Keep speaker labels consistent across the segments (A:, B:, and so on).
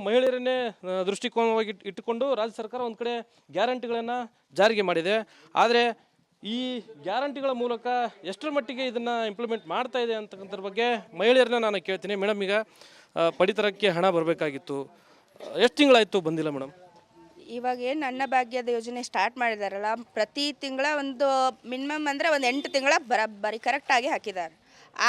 A: ಮಹಿಳೆಯರನ್ನೇ ದೃಷ್ಟಿಕೋನವಾಗಿ ಇಟ್ಟುಕೊಂಡು ರಾಜ್ಯ ಸರ್ಕಾರ ಒಂದು ಕಡೆ ಗ್ಯಾರಂಟಿಗಳನ್ನು ಜಾರಿಗೆ ಮಾಡಿದೆ. ಆದರೆ ಈ ಗ್ಯಾರಂಟಿಗಳ ಮೂಲಕ ಎಷ್ಟರ ಮಟ್ಟಿಗೆ ಇದನ್ನು ಇಂಪ್ಲಿಮೆಂಟ್ ಮಾಡ್ತಾ ಇದೆ ಅಂತಕ್ಕಂಥದ್ರ ಬಗ್ಗೆ ಮಹಿಳೆಯರನ್ನ ನಾನು ಕೇಳ್ತೀನಿ. ಮೇಡಮ್, ಈಗ ಪಡಿತರಕ್ಕೆ ಹಣ ಬರಬೇಕಾಗಿತ್ತು, ಎಷ್ಟು ತಿಂಗಳಾಯಿತು ಬಂದಿಲ್ಲ ಮೇಡಮ್?
B: ಇವಾಗ ಏನು ಅನ್ನಭಾಗ್ಯದ ಯೋಜನೆ ಸ್ಟಾರ್ಟ್ ಮಾಡಿದಾರಲ್ಲ, ಪ್ರತಿ ತಿಂಗಳ ಒಂದು ಮಿನಿಮಮ್ ಅಂದರೆ ಒಂದು 8 ತಿಂಗಳ ಬರೀ ಕರೆಕ್ಟಾಗಿ ಹಾಕಿದ್ದಾರೆ.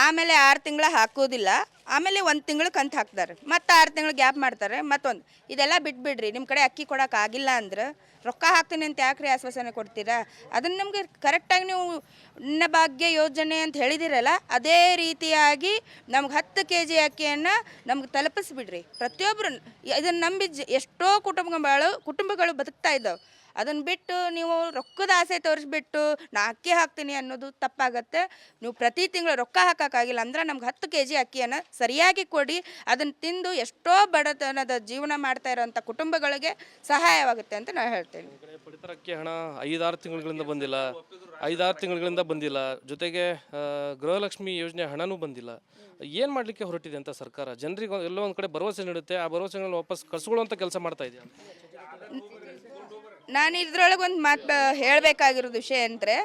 B: ಆಮೇಲೆ 6 ತಿಂಗಳ ಹಾಕೋದಿಲ್ಲ, ಆಮೇಲೆ 1 ತಿಂಗಳು ಕಂತು ಹಾಕ್ತಾರೆ, ಮತ್ತು 6 ತಿಂಗಳು ಗ್ಯಾಪ್ ಮಾಡ್ತಾರೆ. ಮತ್ತೊಂದು ಇದೆಲ್ಲ ಬಿಟ್ಬಿಡ್ರಿ, ನಿಮ್ಮ ಕಡೆ ಅಕ್ಕಿ ಕೊಡೋಕ್ಕಾಗಿಲ್ಲ ಅಂದ್ರೆ ರೊಕ್ಕ ಹಾಕ್ತೀನಿ ಅಂತ ಯಾಕ್ರಿ ಆಶ್ವಾಸನೆ ಕೊಡ್ತೀರಾ? ಅದನ್ನು ನಮಗೆ ಕರೆಕ್ಟಾಗಿ ನೀವು ಅನ್ನಭಾಗ್ಯ ಯೋಜನೆ ಅಂತ ಹೇಳಿದಿರಲ್ಲ, ಅದೇ ರೀತಿಯಾಗಿ ನಮ್ಗೆ 10 kg ಅಕ್ಕಿಯನ್ನು ನಮ್ಗೆ ತಲುಪಿಸ್ಬಿಡ್ರಿ. ಪ್ರತಿಯೊಬ್ಬರು ಇದನ್ನು ನಂಬಿ ಎಷ್ಟೋ ಕುಟುಂಬಗಳು ಬದುಕ್ತಾ ಇದ್ದಾವೆ. ಅದನ್ನು ಬಿಟ್ಟು ನೀವು ರೊಕ್ಕದ ಆಸೆ ತೋರಿಸ್ಬಿಟ್ಟು ನಾ ಅಕ್ಕಿ ಹಾಕ್ತೀನಿ ಅನ್ನೋದು ತಪ್ಪಾಗತ್ತೆ. ನೀವು ಪ್ರತಿ ತಿಂಗಳು ರೊಕ್ಕ ಹಾಕೋಕ್ಕಾಗಿಲ್ಲ ಅಂದ್ರೆ ನಮ್ಗೆ 10 kg ಅಕ್ಕಿಯನ್ನು ಸರಿಯಾಗಿ ಕೊಡಿ. ಅದನ್ನು ತಿಂದು ಎಷ್ಟೋ ಬಡತನದ ಜೀವನ ಮಾಡ್ತಾ ಇರೋಂಥ ಕುಟುಂಬಗಳಿಗೆ ಸಹಾಯವಾಗುತ್ತೆ ಅಂತ ನಾನು ಹೇಳ್ತೇನೆ.
A: ಪಡಿತರಕ್ಕೆ ಹಣ 5-6 ತಿಂಗಳಿಂದ ಬಂದಿಲ್ಲ, 5-6 ತಿಂಗಳಿಂದ ಬಂದಿಲ್ಲ. ಜೊತೆಗೆ ಗೃಹಲಕ್ಷ್ಮಿ ಯೋಜನೆ ಹಣನೂ ಬಂದಿಲ್ಲ. ಏನು ಮಾಡಲಿಕ್ಕೆ ಹೊರಟಿದೆ ಅಂತ ಸರ್ಕಾರ? ಜನರಿಗೆ ಎಲ್ಲೋ ಒಂದು ಕಡೆ ಭರವಸೆ ನೀಡುತ್ತೆ, ಆ ಭರವಸೆಗಳನ್ನ ವಾಪಸ್ ಕಳ್ಸ್ಕೊಳ್ಳುವಂಥ ಕೆಲಸ ಮಾಡ್ತಾ ಇದೆಯಾ?
B: ನಾನು ಇದ್ರೊಳಗೆ ಒಂದು ಮಾತು ಹೇಳಬೇಕಾಗಿರೋದು ವಿಷಯ ಅಂದರೆ,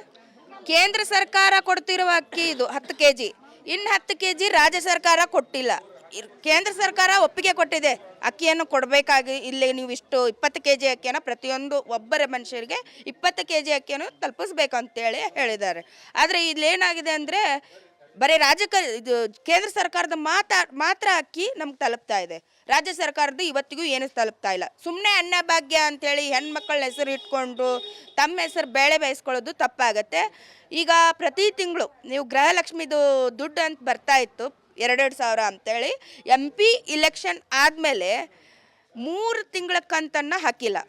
B: ಕೇಂದ್ರ ಸರ್ಕಾರ ಕೊಡ್ತಿರುವ ಅಕ್ಕಿ ಇದು 10 kg, ಇನ್ನು 10 kg ರಾಜ್ಯ ಸರ್ಕಾರ ಕೊಟ್ಟಿಲ್ಲ. ಕೇಂದ್ರ ಸರ್ಕಾರ ಒಪ್ಪಿಗೆ ಕೊಟ್ಟಿದೆ, ಅಕ್ಕಿಯನ್ನು ಕೊಡಬೇಕಾಗಿ ಇಲ್ಲಿ ನೀವು ಇಷ್ಟು 20 kg ಅಕ್ಕಿಯನ್ನು ಪ್ರತಿಯೊಂದು ಒಬ್ಬರ ಮನುಷ್ಯರಿಗೆ 20 kg ಅಕ್ಕಿಯನ್ನು ತಲುಪಿಸ್ಬೇಕು ಅಂತೇಳಿ ಹೇಳಿದ್ದಾರೆ. ಆದರೆ ಇಲ್ಲೇನಾಗಿದೆ ಅಂದರೆ ಬರೀ ಇದು ಕೇಂದ್ರ ಸರ್ಕಾರದ ಮಾತ್ರ ಅಕ್ಕಿ ನಮ್ಗೆ ತಲುಪ್ತಾ ಇದೆ. ರಾಜ್ಯ ಸರ್ಕಾರದ್ದು ಇವತ್ತಿಗೂ ಏನು ತಲುಪ್ತಾ ಇಲ್ಲ. ಸುಮ್ಮನೆ ಅನ್ನಭಾಗ್ಯ ಅಂಥೇಳಿ ಹೆಣ್ಮಕ್ಳ ಹೆಸರು ಇಟ್ಕೊಂಡು ತಮ್ಮ ಹೆಸರು ಬೇಳೆ ಬೇಯಿಸ್ಕೊಳ್ಳೋದು ತಪ್ಪಾಗತ್ತೆ. ಈಗ ಪ್ರತಿ ತಿಂಗಳು ನೀವು ಗೃಹಲಕ್ಷ್ಮಿದು ದುಡ್ಡು ಅಂತ ಬರ್ತಾ ಇತ್ತು 2,000 ಅಂತೇಳಿ. MP ಇಲೆಕ್ಷನ್ ಆದಮೇಲೆ 3 ತಿಂಗಳ ಕಂತನ್ನು ಹಾಕಿಲ್ಲ.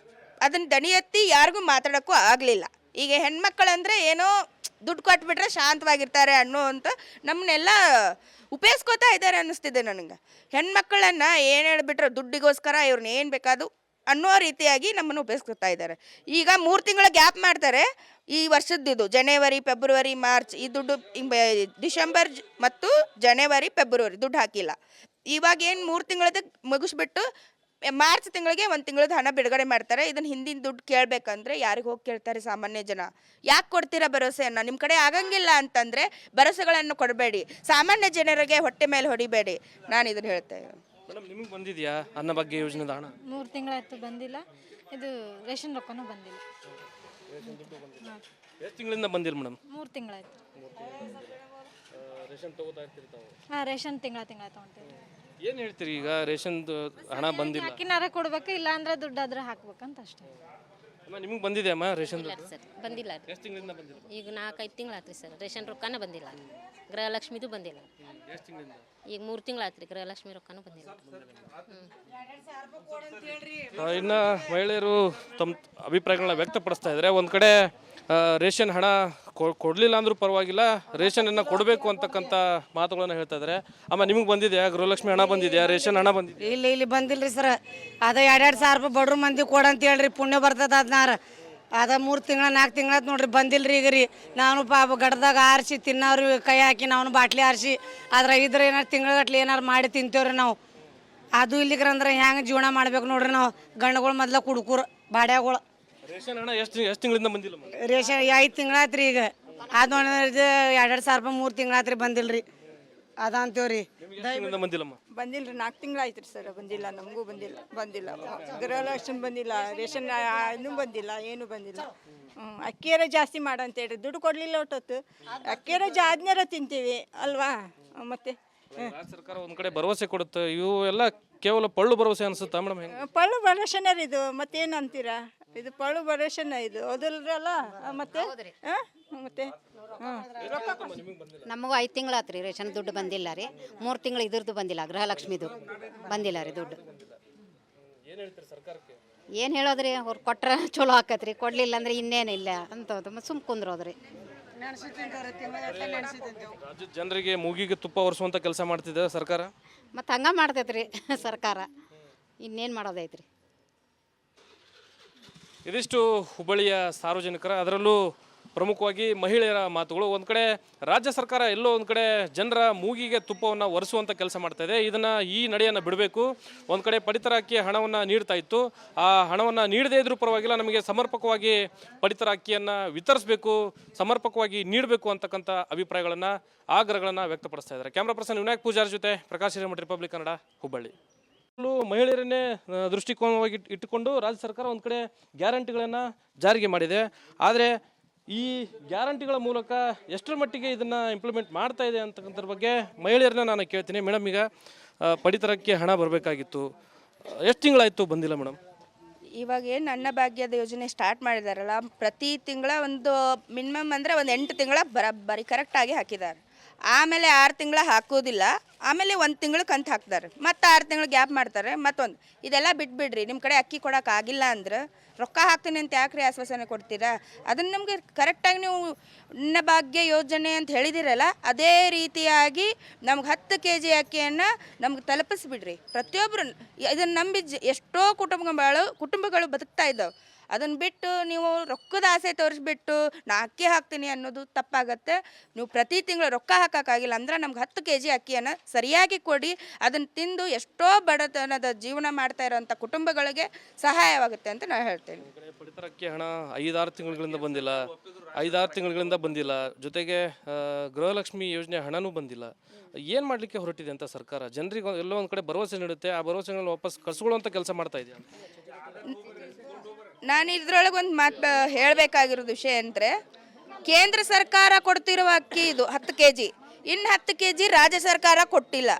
B: ಅದನ್ನು ದನಿ ಎತ್ತಿ ಯಾರಿಗೂ ಮಾತಾಡೋಕ್ಕೂ ಆಗಲಿಲ್ಲ. ಈಗ ಹೆಣ್ಮಕ್ಳಂದರೆ ಏನೋ ದುಡ್ಡು ಕೊಟ್ಬಿಟ್ರೆ ಶಾಂತವಾಗಿರ್ತಾರೆ ಅನ್ನೋ ಅಂತ ನಮ್ಮನ್ನೆಲ್ಲ ಉಪಯೋಗಿಸ್ಕೋತಾ ಇದ್ದಾರೆ ಅನ್ನಿಸ್ತಿದೆ ನನಗೆ. ಹೆಣ್ಮಕ್ಳನ್ನು ಏನು ಹೇಳಿಬಿಟ್ರೆ ದುಡ್ಡಿಗೋಸ್ಕರ ಇವ್ರನ್ನ ಏನು ಬೇಕಾದು ಅನ್ನೋ ರೀತಿಯಾಗಿ ನಮ್ಮನ್ನು ಉಪಯೋಗಿಸ್ಕೊತಾ ಇದ್ದಾರೆ. ಈಗ 3 ತಿಂಗಳ ಗ್ಯಾಪ್ ಮಾಡ್ತಾರೆ. ಈ ವರ್ಷದ್ದು ಜನವರಿ, ಫೆಬ್ರವರಿ, ಮಾರ್ಚ್ ಈ ದುಡ್ಡು ಡಿಸೆಂಬರ್ ಮತ್ತು ಜನವರಿ, ಫೆಬ್ರವರಿ ದುಡ್ಡು ಹಾಕಿಲ್ಲ. ಇವಾಗ ಏನು 3 ತಿಂಗಳದ್ದು ಮುಗಿಸ್ಬಿಟ್ಟು ಮಾರ್ಚ್ ತಿಂಗಳಿಗೆ 1 ತಿಂಗಳದ್ದು ಹಣ ಬಿಡುಗಡೆ ಮಾಡ್ತಾರೆ. ಇದನ್ನು ಹಿಂದಿನ ದುಡ್ಡು ಕೇಳಬೇಕಂದ್ರೆ ಯಾರಿಗೆ ಹೋಗಿ ಕೇಳ್ತಾರೆ ಸಾಮಾನ್ಯ ಜನ? ಯಾಕೆ ಕೊಡ್ತೀರಾ ಭರವಸೆಯನ್ನು? ನಿಮ್ಮ ಕಡೆ ಆಗಂಗಿಲ್ಲ ಅಂತಂದರೆ ಭರವಸೆಗಳನ್ನು ಕೊಡಬೇಡಿ, ಸಾಮಾನ್ಯ ಜನರಿಗೆ ಹೊಟ್ಟೆ ಮೇಲೆ ಹೊಡಿಬೇಡಿ. ನಾನು ಇದನ್ನು ಹೇಳ್ತೇನೆ.
A: ಮೇಡಮ್, ನಿಮಗೆ ಬಂದಿದೆಯಾ ಅನ್ನಭಾಗ್ಯ ಯೋಜನೆದ ಹಣ?
C: 3 ತಿಂಗಳಾಯ್ತು ಬಂದಿಲ್ಲ. ಇದು ರೇಷನ್ ರೊಕ್ಕನೂ ಬಂದಿಲ್ಲ.
A: ಎಷ್ಟು ತಿಂಗಳಿಂದ ಬಂದಿಲ್ಲ ಮೇಡಮ್?
C: 3 ತಿಂಗಳಾಯ್ತು.
A: ರೇಷನ್ ತಗೋತಾ ಇರ್ತೀರಿ ತಾವು?
C: ಹಾಂ, ರೇಷನ್ ತಿಂಗಳ ತೊಗೊಳ್ತೀವಿ.
A: ಏನು ಹೇಳ್ತೀರಿ? ಈಗ ರೇಷನ್ದು ಹಣ ಬಂದಿಲ್ಲ,
C: ಅಕ್ಕಿನಾರ ಕೊಡ್ಬೇಕು, ಇಲ್ಲ ಅಂದ್ರೆ ದುಡ್ಡಾದ್ರೆ ಹಾಕ್ಬೇಕಂತ ಅಷ್ಟೇ.
A: ಅಮ್ಮ ನಿಮಗೆ ಬಂದಿದೆ ಅಮ್ಮ ರೇಷನ್?
D: ಸರ್ ಬಂದಿಲ್ಲ.
A: ಎಷ್ಟು ತಿಂಗಳಿಂದ ಬಂದಿಲ್ಲ?
D: ಈಗ 4-5 ತಿಂಗಳಾತ್ರಿ ಸರ್. ರೇಷನ್ ರೊಕ್ಕನೂ ಬಂದಿಲ್ಲ, ಗೃಹಲಕ್ಷ್ಮಿದು ಬಂದಿಲ್ಲ.
A: ಎಷ್ಟು ತಿಂಗಳಿಂದ?
D: ಈಗ 3 ತಿಂಗಳಾತ್ರಿ, ಗೃಹಲಕ್ಷ್ಮಿ ರೊಕ್ಕನೂ ಬಂದಿಲ್ಲ.
A: ಇನ್ನು ಮಹಿಳೆಯರು ತಮ್ಮ ಅಭಿಪ್ರಾಯಗಳನ್ನ ವ್ಯಕ್ತಪಡಿಸ್ತಾ ಇದ್ದಾರೆ. ಒಂದು ಕಡೆ ರೇಷನ್ ಹಣ ಕೊಡಲಿಲ್ಲ ಅಂದ್ರೂ ಪರವಾಗಿಲ್ಲ, ರೇಷನನ್ನು ಕೊಡಬೇಕು ಅಂತಕ್ಕಂಥ ಮಾತುಗಳನ್ನು ಹೇಳ್ತಾ ಇದ್ದಾರೆ. ಅಮ್ಮ ನಿಮಗೆ ಬಂದಿದೆಯಾ ಗೃಹಲಕ್ಷ್ಮಿ ಹಣ ಬಂದಿದೆಯಾ, ರೇಷನ್ ಹಣ ಬಂದಿದೆ?
E: ಇಲ್ಲಿ ಬಂದಿಲ್ಲ ರೀ ಸರ್. ಅದು 2,000 ರೂಪಾಯಿ ಬಡ್ರು ಮಂದಿ ಕೊಡಂತ ಹೇಳ್ರಿ, ಪುಣ್ಯ ಬರ್ತದ ಅದನ್ನಾರ. ಅದ 3 ತಿಂಗಳ 4 ತಿಂಗಳಾತ್ ನೋಡ್ರಿ ಬಂದಿಲ್ಲ ರೀ. ಈಗ ರೀ ನಾನು ಪಾಪ ಗಡ್ದಾಗ ಆರಿಸಿ ತಿನ್ನೋರು ಕೈ ಹಾಕಿ ನಾವು ಬಾಟ್ಲಿ ಆರಿಸಿ ಅದ್ರ ಇದ್ರೆ ಏನಾರು ತಿಂಗಳಗಟ್ಲೆ ಏನಾರು ಮಾಡಿ ತಿಂತೇವ್ರಿ ನಾವು. ಅದು ಇಲ್ಲಿಗ್ರಂದ್ರೆ ಹೆಂಗೆ ಜೀವನ ಮಾಡ್ಬೇಕು ನೋಡ್ರಿ ನಾವು. ಗಂಡುಗಳು ಮೊದ್ಲ ಕುಡ್ಕೂರು ಬಾಡ್ಯಾಗಳು.
A: ರೇಷನ್ ಹಣ ಎಷ್ಟು ತಿಂಗಳಿಂದ ಬಂದಿಲ್ಲ?
E: ರೇಷನ್ 5 ತಿಂಗಳಾತ್ರಿ. ಈಗ ಅದು 2,000 ರೂಪಾಯಿ 3 ತಿಂಗಳಾತ್ರಿ ಬಂದಿಲ್ಲ ರೀ. ಅದ ಅಂತೇವ್ರಿ.
A: ಬಂದಿಲ್ಲಮ್ಮ?
F: ಬಂದಿಲ್ಲ ರೀ. 4 ತಿಂಗಳಾಯ್ತು ರೀ ಸರ್. ಬಂದಿಲ್ಲ, ನಮಗೂ ಬಂದಿಲ್ಲ. ಗೃಹಲಕ್ಷ್ಮಿ ಬಂದಿಲ್ಲ, ರೇಷನ್ ಇನ್ನೂ ಬಂದಿಲ್ಲ, ಏನೂ ಬಂದಿಲ್ಲ. ಅಕ್ಕಿಯರ ಜಾಸ್ತಿ ಮಾಡಂತೇಳ್ರಿ, ದುಡ್ಡು ಕೊಡಲಿಲ್ಲ ಒಟ್ಟೊತ್ತು. ಅಕ್ಕಿಯರ ಜಾದ್ನಾರ ತಿಂತೀವಿ ಅಲ್ವಾ? ಮತ್ತೆ
A: ರಾಜ್ಯ ಸರ್ಕಾರ ಒಂದು ಕಡೆ ಭರವಸೆ ಕೊಡುತ್ತೆ, ಇವು ಎಲ್ಲ ಕೇವಲ ಪಳ್ಳು ಭರವಸೆ ಅನ್ಸುತ್ತಾ ಮೇಡಮ್?
F: ಪಳ್ಳು ಭರವಸೆನ ರೀ ಇದು. ಮತ್ತೇನು ಅಂತೀರಾ? ಇದು ಪಳ್ಳು ಭರವಸೆನ ಇದು, ಹೌದಲ್ರಲ್ಲ? ಮತ್ತೆ ಮತ್ತೆ
G: ನಮಗೂ 5 ತಿಂಗಳಾತ್ರಿ ರೇಷನ್ ದುಡ್ಡು ಬಂದಿಲ್ಲ ರೀ. 3 ತಿಂಗಳು ಇದ್ರದ್ದು ಬಂದಿಲ್ಲ, ಗೃಹಲಕ್ಷ್ಮಿದು ಬಂದಿಲ್ಲ ರೀ ದುಡ್ಡು. ಏನು ಹೇಳೋದ್ರಿ? ಅವ್ರು ಕೊಟ್ರೆ ಚಲೋ ಆಕತ್ರಿ, ಕೊಡಲಿಲ್ಲ ಅಂದ್ರೆ ಇನ್ನೇನಿಲ್ಲ ಅಂತ ಸುಮ್ ಕುಂದ್ರೋದ್ರಿ.
A: ರಾಜ್ಯದ ಜನರಿಗೆ ಮೂಗಿಗೆ ತುಪ್ಪ ಒರೆಸುವಂಥ ಕೆಲಸ ಮಾಡ್ತಿದೆ ಸರ್ಕಾರ.
G: ಮತ್ತು ಹಂಗೆ ಮಾಡ್ತೈತ್ರಿ ಸರ್ಕಾರ, ಇನ್ನೇನು ಮಾಡೋದೈತ್ರಿ.
A: ಇದಿಷ್ಟು ಹುಬ್ಬಳ್ಳಿಯ ಸಾರ್ವಜನಿಕರ, ಅದರಲ್ಲೂ ಪ್ರಮುಖವಾಗಿ ಮಹಿಳೆಯರ ಮಾತುಗಳು. ಒಂದು ಕಡೆ ರಾಜ್ಯ ಸರ್ಕಾರ ಎಲ್ಲೋ ಒಂದು ಕಡೆ ಜನರ ಮೂಗಿಗೆ ತುಪ್ಪವನ್ನು ಒರೆಸುವಂಥ ಕೆಲಸ ಮಾಡ್ತಾ ಇದೆ. ಇದನ್ನು ಈ ನಡೆಯನ್ನು ಬಿಡಬೇಕು. ಒಂದು ಕಡೆ ಪಡಿತರ ಅಕ್ಕಿ ಹಣವನ್ನು ನೀಡ್ತಾ ಇತ್ತು, ಆ ಹಣವನ್ನು ನೀಡದೇ ಇದ್ರೂ ಪರವಾಗಿಲ್ಲ, ನಮಗೆ ಸಮರ್ಪಕವಾಗಿ ಪಡಿತರ ಅಕ್ಕಿಯನ್ನು ವಿತರಿಸಬೇಕು, ಸಮರ್ಪಕವಾಗಿ ನೀಡಬೇಕು ಅಂತಕ್ಕಂಥ ಅಭಿಪ್ರಾಯಗಳನ್ನು, ಆಗ್ರಹಗಳನ್ನು ವ್ಯಕ್ತಪಡಿಸ್ತಾ ಇದ್ದಾರೆ. ಕ್ಯಾಮ್ರಾ ಪರ್ಸನ್ ವಿನಾಯಕ್ ಪೂಜಾರ್ ಜೊತೆ ಪ್ರಕಾಶ್ ಹಿರೇಮಠ, ರಿಪಬ್ಲಿಕ್ ಕನ್ನಡ, ಹುಬ್ಬಳ್ಳಿ. ಮಹಿಳೆಯರನ್ನೇ ದೃಷ್ಟಿಕೋನವಾಗಿ ಇಟ್ಟುಕೊಂಡು ರಾಜ್ಯ ಸರ್ಕಾರ ಒಂದು ಕಡೆ ಗ್ಯಾರಂಟಿಗಳನ್ನು ಜಾರಿಗೆ ಮಾಡಿದೆ. ಆದರೆ ಈ ಗ್ಯಾರಂಟಿಗಳ ಮೂಲಕ ಎಷ್ಟರ ಮಟ್ಟಿಗೆ ಇದನ್ನು ಇಂಪ್ಲಿಮೆಂಟ್ ಮಾಡ್ತಾ ಇದೆ ಅಂತಕ್ಕಂಥದ್ರ ಬಗ್ಗೆ ಮಹಿಳೆಯರನ್ನ ನಾನು ಕೇಳ್ತೀನಿ. ಮೇಡಮ್, ಈಗ ಪಡಿತರಕ್ಕೆ ಹಣ ಬರಬೇಕಾಗಿತ್ತು, ಎಷ್ಟು ತಿಂಗಳಾಯಿತು ಬಂದಿಲ್ಲ ಮೇಡಮ್?
B: ಇವಾಗ ಏನು ಅನ್ನಭಾಗ್ಯದ ಯೋಜನೆ ಸ್ಟಾರ್ಟ್ ಮಾಡಿದಾರಲ್ಲ, ಪ್ರತಿ ತಿಂಗಳ ಒಂದು ಮಿನಿಮಮ್ ಅಂದರೆ ಒಂದು 8 ತಿಂಗಳ ಬರೀ ಕರೆಕ್ಟಾಗಿ ಹಾಕಿದ್ದಾರೆ. ಆಮೇಲೆ 6 ತಿಂಗಳ ಹಾಕೋದಿಲ್ಲ, ಆಮೇಲೆ 1 ತಿಂಗಳು ಕಂತು ಹಾಕ್ತಾರೆ, ಮತ್ತು 6 ತಿಂಗಳು ಗ್ಯಾಪ್ ಮಾಡ್ತಾರೆ. ಮತ್ತೊಂದು ಇದೆಲ್ಲ ಬಿಟ್ಬಿಡ್ರಿ, ನಿಮ್ಮ ಕಡೆ ಅಕ್ಕಿ ಕೊಡೋಕೆ ಆಗಿಲ್ಲ ಅಂದ್ರೆ ರೊಕ್ಕ ಹಾಕ್ತೀನಿ ಅಂತ ಯಾಕ್ರಿ ಆಶ್ವಾಸನೆ ಕೊಡ್ತೀರಾ? ಅದನ್ನು ನಮಗೆ ಕರೆಕ್ಟಾಗಿ ನೀವು ಅನ್ನಭಾಗ್ಯ ಯೋಜನೆ ಅಂತ ಹೇಳಿದಿರಲ್ಲ, ಅದೇ ರೀತಿಯಾಗಿ ನಮ್ಗೆ 10 kg ಅಕ್ಕಿಯನ್ನು ನಮ್ಗೆ ತಲುಪಿಸ್ಬಿಡ್ರಿ. ಪ್ರತಿಯೊಬ್ಬರು ಇದನ್ನು ನಂಬಿ ಎಷ್ಟೋ ಕುಟುಂಬಗಳು ಬದುಕ್ತಾ ಇದ್ದಾವೆ. ಅದನ್ನು ಬಿಟ್ಟು ನೀವು ರೊಕ್ಕದ ಆಸೆ ತೋರಿಸ್ಬಿಟ್ಟು ನಾ ಅಕ್ಕಿ ಹಾಕ್ತೀನಿ ಅನ್ನೋದು ತಪ್ಪಾಗತ್ತೆ. ನೀವು ಪ್ರತಿ ತಿಂಗಳು ರೊಕ್ಕ ಹಾಕೋಕ್ಕಾಗಿಲ್ಲ ಅಂದ್ರೆ ನಮ್ಗೆ 10 kg ಅಕ್ಕಿಯನ್ನು ಸರಿಯಾಗಿ ಕೊಡಿ. ಅದನ್ನು ತಿಂದು ಎಷ್ಟೋ ಬಡತನದ ಜೀವನ ಮಾಡ್ತಾ ಇರೋಂಥ ಕುಟುಂಬಗಳಿಗೆ ಸಹಾಯವಾಗುತ್ತೆ ಅಂತ ನಾನು ಹೇಳ್ತೇನೆ.
A: ಪಡಿತರ ಅಕ್ಕಿ ಹಣ 5-6 ತಿಂಗಳಿಂದ ಬಂದಿಲ್ಲ, 5-6 ತಿಂಗಳಿಂದ ಬಂದಿಲ್ಲ. ಜೊತೆಗೆ ಗೃಹಲಕ್ಷ್ಮಿ ಯೋಜನೆ ಹಣನೂ ಬಂದಿಲ್ಲ. ಏನು ಮಾಡಲಿಕ್ಕೆ ಹೊರಟಿದೆ ಅಂತ ಸರ್ಕಾರ? ಜನರಿಗೆ ಎಲ್ಲೋ ಒಂದು ಕಡೆ ಭರವಸೆ ನೀಡುತ್ತೆ, ಆ ಭರವಸೆಗಳನ್ನ ವಾಪಸ್ ಕಳ್ಸ್ಕೊಳ್ಳುವಂಥ ಕೆಲಸ ಮಾಡ್ತಾ ಇದೆಯಾ?
B: ನಾನು ಇದ್ರೊಳಗೆ ಒಂದು ಮಾತು ಹೇಳಬೇಕಾಗಿರೋದು ವಿಷಯ ಅಂದರೆ, ಕೇಂದ್ರ ಸರ್ಕಾರ ಕೊಡ್ತಿರುವ ಅಕ್ಕಿ ಇದು 10 kg, ಇನ್ನು 10 kg ರಾಜ್ಯ ಸರ್ಕಾರ ಕೊಟ್ಟಿಲ್ಲ.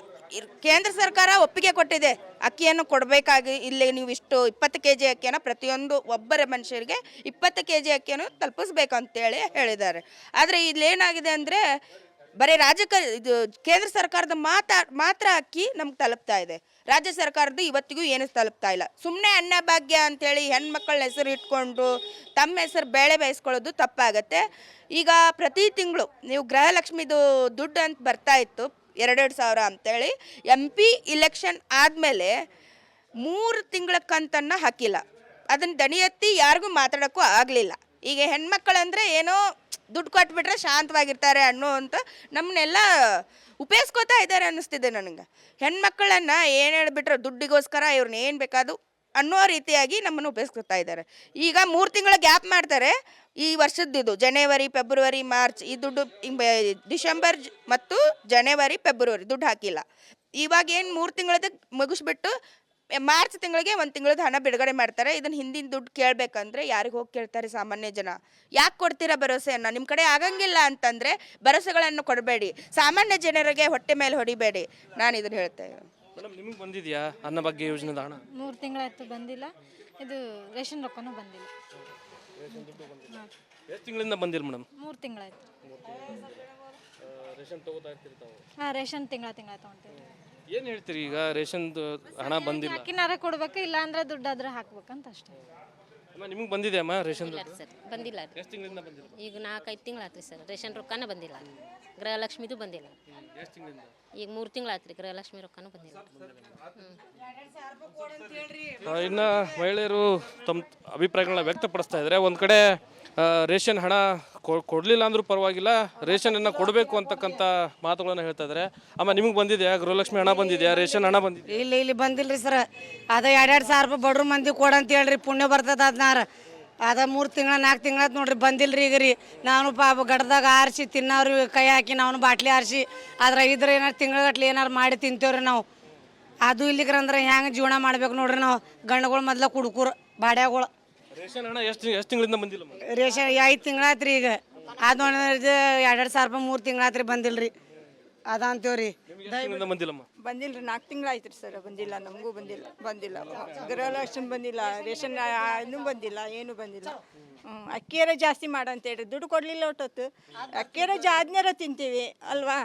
B: ಕೇಂದ್ರ ಸರ್ಕಾರ ಒಪ್ಪಿಗೆ ಕೊಟ್ಟಿದೆ, ಅಕ್ಕಿಯನ್ನು ಕೊಡಬೇಕಾಗಿ ಇಲ್ಲಿ ನೀವು ಇಷ್ಟು 20 kg ಅಕ್ಕಿಯನ್ನು ಪ್ರತಿಯೊಂದು ಒಬ್ಬರ ಮನುಷ್ಯರಿಗೆ 20 kg ಅಕ್ಕಿಯನ್ನು ತಲುಪಿಸ್ಬೇಕು ಅಂತೇಳಿ ಹೇಳಿದ್ದಾರೆ. ಆದರೆ ಇಲ್ಲೇನಾಗಿದೆ ಅಂದರೆ ಬರೀ ಇದು ಕೇಂದ್ರ ಸರ್ಕಾರದ ಮಾತ್ರ ಅಕ್ಕಿ ನಮ್ಗೆ ತಲುಪ್ತಾ ಇದೆ. ರಾಜ್ಯ ಸರ್ಕಾರದ್ದು ಇವತ್ತಿಗೂ ಏನು ತಲುಪ್ತಾ ಇಲ್ಲ. ಸುಮ್ಮನೆ ಅನ್ನಭಾಗ್ಯ ಅಂತೇಳಿ ಹೆಣ್ಮಕ್ಳ ಹೆಸರು ಇಟ್ಕೊಂಡು ತಮ್ಮ ಹೆಸರು ಬೇಳೆ ಬೇಯಿಸ್ಕೊಳ್ಳೋದು ತಪ್ಪಾಗತ್ತೆ. ಈಗ ಪ್ರತಿ ತಿಂಗಳು ನೀವು ಗೃಹಲಕ್ಷ್ಮಿದು ದುಡ್ಡು ಅಂತ ಬರ್ತಾ ಇತ್ತು 2,000 ಅಂತೇಳಿ, MP ಇಲೆಕ್ಷನ್ ಆದಮೇಲೆ 3 ತಿಂಗಳ ಕಂತನ್ನು ಹಾಕಿಲ್ಲ. ಅದನ್ನು ದನಿ ಎತ್ತಿ ಯಾರಿಗೂ ಮಾತಾಡೋಕ್ಕೂ ಆಗಲಿಲ್ಲ. ಈಗ ಹೆಣ್ಮಕ್ಳಂದರೆ ಏನೋ ದುಡ್ಡು ಕೊಟ್ಬಿಟ್ರೆ ಶಾಂತವಾಗಿರ್ತಾರೆ ಅನ್ನೋ ನಮ್ಮನ್ನೆಲ್ಲ ಉಪಯೋಗಿಸ್ಕೋತಾ ಇದ್ದಾರೆ ಅನ್ನಿಸ್ತಿದೆ ನನಗೆ. ಹೆಣ್ಮಕ್ಳನ್ನು ಏನು ಹೇಳಿಬಿಟ್ರೆ ದುಡ್ಡಿಗೋಸ್ಕರ ಇವ್ರನ್ನ ಏನು ಬೇಕಾದು ಅನ್ನೋ ರೀತಿಯಾಗಿ ನಮ್ಮನ್ನು ಉಪಯೋಗಿಸ್ಕೊತಾ ಇದ್ದಾರೆ. ಈಗ 3 ತಿಂಗಳ ಗ್ಯಾಪ್ ಮಾಡ್ತಾರೆ. ಈ ವರ್ಷದ್ದು ಜನವರಿ, ಫೆಬ್ರವರಿ, ಮಾರ್ಚ್ ಈ ದುಡ್ಡು ಡಿಸೆಂಬರ್ ಮತ್ತು ಜನವರಿ, ಫೆಬ್ರವರಿ ದುಡ್ಡು ಹಾಕಿಲ್ಲ. ಇವಾಗ ಏನು 3 ತಿಂಗಳದ ಮುಗಿಸ್ಬಿಟ್ಟು ಮಾರ್ಚ್ ತಿಂಗಳಿಗೆ 1 ತಿಂಗಳದ ಹಣ ಬಿಡುಗಡೆ ಮಾಡ್ತಾರೆ. ಇದನ್ನು ಹಿಂದಿನ ದುಡ್ಡು ಕೇಳಬೇಕಂದ್ರೆ ಯಾರಿಗೆ ಹೋಗಿ ಕೇಳ್ತಾರೆ ಸಾಮಾನ್ಯ ಜನ? ಯಾಕೆ ಕೊಡ್ತೀರಾ ಭರವಸೆಯನ್ನು? ನಿಮ್ಮ ಕಡೆ ಆಗಂಗಿಲ್ಲ ಅಂತಂದರೆ ಭರವಸೆಗಳನ್ನು ಕೊಡಬೇಡಿ, ಸಾಮಾನ್ಯ ಜನರಿಗೆ ಹೊಟ್ಟೆ ಮೇಲೆ ಹೊಡಿಬೇಡಿ. ನಾನು ಇದನ್ನು ಹೇಳ್ತೇನೆ.
A: ಮೇಡಮ್, ನಿಮಗೆ ಬಂದಿದೆಯಾ ಅನ್ನಭಾಗ್ಯ ಯೋಜನೆದ ಹಣ?
C: 3 ತಿಂಗಳಾಯ್ತು ಬಂದಿಲ್ಲ. ಇದು ರೇಷನ್ ರೊಕ್ಕನೂ ಬಂದಿಲ್ಲ.
A: ಎಷ್ಟು ತಿಂಗಳಿಂದ ಬಂದಿಲ್ಲ ಮೇಡಮ್?
C: 3 ತಿಂಗಳಾಯ್ತು.
A: ರೇಷನ್ ತಗೋತಾ ಇರ್ತೀರಿ ತಾವು?
C: ಹಾಂ, ರೇಷನ್ ತಿಂಗಳ ತೊಗೊಳ್ತೀವಿ.
A: ಏನು ಹೇಳ್ತೀರಿ? ಈಗ ರೇಷನ್ದು ಹಣ ಬಂದಿಲ್ಲ,
C: ಅಕ್ಕಿನಾರ ಕೊಡ್ಬೇಕು, ಇಲ್ಲ ಅಂದ್ರೆ ದುಡ್ಡಾದ್ರೆ ಹಾಕ್ಬೇಕಂತ ಅಷ್ಟೇ.
A: ಅಮ್ಮ, ನಿಮಗೆ ಬಂದಿದೆ ಅಮ್ಮ ರೇಷನ್?
D: ಸರ್ ಬಂದಿಲ್ಲ ರೀ.
A: ಎಷ್ಟು ತಿಂಗಳಿಂದ ಬಂದಿಲ್ಲ?
D: ಈಗ 4-5 ತಿಂಗಳಾತ್ರಿ ಸರ್. ರೇಷನ್ ರೊಕ್ಕನೂ ಬಂದಿಲ್ಲ, ಗೃಹಲಕ್ಷ್ಮಿದು ಬಂದಿಲ್ಲ.
A: ಎಷ್ಟು ತಿಂಗಳಿಂದ?
D: ಈಗ 3 ತಿಂಗಳಾತ್ರಿ, ಗೃಹಲಕ್ಷ್ಮಿ ರೊಕ್ಕನೂ ಬಂದಿಲ್ಲ.
A: ಇನ್ನು ಮಹಿಳೆಯರು ತಮ್ಮ ಅಭಿಪ್ರಾಯಗಳನ್ನ ವ್ಯಕ್ತಪಡಿಸ್ತಾ ಇದ್ದಾರೆ. ಒಂದು ಕಡೆ ರೇಷನ್ ಹಣ ಕೊಡಲಿಲ್ಲ ಅಂದ್ರೂ ಪರವಾಗಿಲ್ಲ, ರೇಷನನ್ನು ಕೊಡಬೇಕು ಅಂತಕ್ಕಂಥ ಮಾತುಗಳನ್ನು ಹೇಳ್ತಾ ಇದ್ದಾರೆ. ಅಮ್ಮ, ನಿಮಗೆ ಬಂದಿದೆಯಾ ಗೃಹಲಕ್ಷ್ಮಿ ಹಣ ಬಂದಿದೆಯಾ, ರೇಷನ್ ಹಣ ಬಂದಿದೆ?
E: ಇಲ್ಲಿ ಬಂದಿಲ್ಲ ರೀ ಸರ್. ಅದ 2,000 ರೂಪಾಯಿ ಬಡ್ರು ಮಂದಿ ಕೊಡಂತ ಹೇಳ್ರಿ, ಪುಣ್ಯ ಬರ್ತದ ಅದನ್ನಾರ. ಅದ 3 ತಿಂಗಳ 4 ತಿಂಗಳಾತ್ ನೋಡ್ರಿ ಬಂದಿಲ್ಲ ರೀ. ಈಗ ರೀ ನಾನು ಪಾಪ ಗಡ್ದಾಗ ಆರಿಸಿ ತಿನ್ನೋರು, ಕೈ ಹಾಕಿ ನಾವು ಬಾಟ್ಲಿ ಆರಿಸಿ ಅದ್ರ ಇದ್ರೆ ಏನಾರು ತಿಂಗಳಗಟ್ಲೆ ಏನಾರು ಮಾಡಿ ತಿಂತೇವ್ರಿ ನಾವು. ಅದು ಇಲ್ಲಿಗ್ರಂದ್ರೆ ಹೆಂಗೆ ಜೀವನ ಮಾಡ್ಬೇಕು ನೋಡ್ರಿ ನಾವು. ಗಂಡುಗಳು ಮೊದ್ಲ ಕುಡ್ಕೂರು ಬಾಡ್ಯಾಗಳು.
A: ರೇಷನ್ ಹಣ ಎಷ್ಟು ತಿಂಗಳಿಂದ ಬಂದಿಲ್ಲ?
E: ರೇಷನ್ 5 ತಿಂಗಳಾತ್ರಿ. ಈಗ ಅದು 2,000 ರೂಪಾಯಿ 3 ತಿಂಗಳಾತ್ರಿ ಬಂದಿಲ್ಲ ರೀ. ಅದ ಅಂತೇವ್ರಿ.
A: ಬಂದಿಲ್ಲಮ್ಮ?
F: ಬಂದಿಲ್ಲ ರೀ. 4 ತಿಂಗಳಾಯ್ತು ರೀ ಸರ್. ಬಂದಿಲ್ಲ, ನಮಗೂ ಬಂದಿಲ್ಲ. ಗೃಹಲಕ್ಷ್ಮಿ ಬಂದಿಲ್ಲ, ರೇಷನ್ ಇನ್ನೂ ಬಂದಿಲ್ಲ, ಏನೂ ಬಂದಿಲ್ಲ. ಅಕ್ಕಿಯರ ಜಾಸ್ತಿ ಮಾಡಂತೇಳಿ ದುಡ್ಡು ಕೊಡಲಿಲ್ಲ ಒಟ್ಟೊತ್ತು. ಅಕ್ಕಿಯರ ಆದ್ಮೇಲೆ ತಿಂತೀವಿ ಅಲ್ವಾ?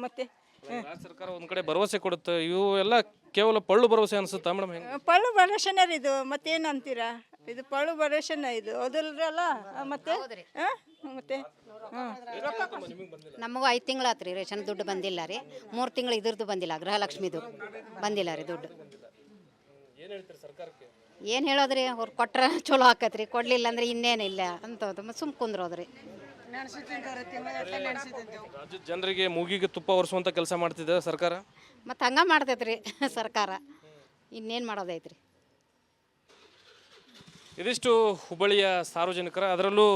F: ಮತ್ತೆ
A: ರಾಜ್ಯ ಸರ್ಕಾರ ಒಂದು ಕಡೆ ಭರವಸೆ ಕೊಡುತ್ತೆ, ಇವು ಎಲ್ಲ ಕೇವಲ ಪಳ್ಳು ಭರವಸೆ ಅನ್ಸುತ್ತಾ ಮೇಡಮ್?
F: ಪಳ್ಳು ಭರವಸೆನ ಇದು, ಮತ್ತೇನು ಅಂತೀರಾ? ಇದು ಪಳ್ಳು ಭರವಸೆನ ಇದು, ಹೌದಲ್ರಲ್ಲ? ಮತ್ತೆ ಮತ್ತೆ
G: ನಮಗೂ 5 ತಿಂಗಳಾತ್ರಿ ರೇಷನ್ ದುಡ್ಡು ಬಂದಿಲ್ಲ ರೀ. 3 ತಿಂಗಳು ಇದ್ರದ್ದು ಬಂದಿಲ್ಲ, ಗೃಹಲಕ್ಷ್ಮಿದು ಬಂದಿಲ್ಲ ರೀ ದುಡ್ಡು. ಏನು ಹೇಳೋದ್ರಿ? ಅವ್ರು ಕೊಟ್ರೆ ಚಲೋ ಆಕತ್ರಿ, ಕೊಡಲಿಲ್ಲ ಅಂದ್ರೆ ಇನ್ನೇನಿಲ್ಲ ಅಂತ ಸುಮ್ ಕುಂದ್ರೋದ್ರಿ.
A: ರಾಜ್ಯದ ಜನರಿಗೆ ಮೂಗಿಗೆ ತುಪ್ಪ ಒರೆಸುವಂಥ ಕೆಲಸ ಮಾಡ್ತಿದೆ ಸರ್ಕಾರ.
G: ಮತ್ತು ಹಂಗೆ ಮಾಡ್ತೈತ್ರಿ ಸರ್ಕಾರ, ಇನ್ನೇನು ಮಾಡೋದೈತ್ರಿ.
A: ಇದಿಷ್ಟು ಹುಬ್ಬಳ್ಳಿಯ ಸಾರ್ವಜನಿಕರ, ಅದರಲ್ಲೂ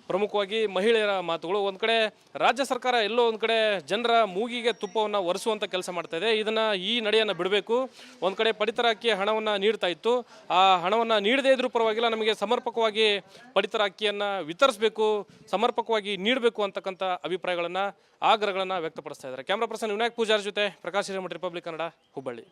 A: ಪ್ರಮುಖವಾಗಿ ಮಹಿಳೆಯರ ಮಾತುಗಳು. ಒಂದು ಕಡೆ ರಾಜ್ಯ ಸರ್ಕಾರ ಎಲ್ಲೋ ಒಂದು ಕಡೆ ಜನರ ಮೂಗಿಗೆ ತುಪ್ಪವನ್ನು ಒರೆಸುವಂಥ ಕೆಲಸ ಮಾಡ್ತಾ ಇದೆ. ಇದನ್ನು ಈ ನಡೆಯನ್ನು ಬಿಡಬೇಕು. ಒಂದು ಕಡೆ ಪಡಿತರ ಅಕ್ಕಿ ಹಣವನ್ನು ನೀಡ್ತಾ ಇತ್ತು, ಆ ಹಣವನ್ನು ನೀಡದೇ ಇದ್ರೂ ಪರವಾಗಿಲ್ಲ, ನಮಗೆ ಸಮರ್ಪಕವಾಗಿ ಪಡಿತರ ಅಕ್ಕಿಯನ್ನು ವಿತರಿಸಬೇಕು, ಸಮರ್ಪಕವಾಗಿ ನೀಡಬೇಕು ಅಂತಕ್ಕಂಥ ಅಭಿಪ್ರಾಯಗಳನ್ನು, ಆಗ್ರಹಗಳನ್ನು ವ್ಯಕ್ತಪಡಿಸ್ತಾ ಇದ್ದಾರೆ. ಕ್ಯಾಮ್ರಾ ಪರ್ಸನ್ ವಿನಾಯಕ್ ಪೂಜಾರ್ ಜೊತೆ ಪ್ರಕಾಶ್ ಹಿರೇಮಠ, ರಿಪಬ್ಲಿಕ್ ಕನ್ನಡ, ಹುಬ್ಬಳ್ಳಿ.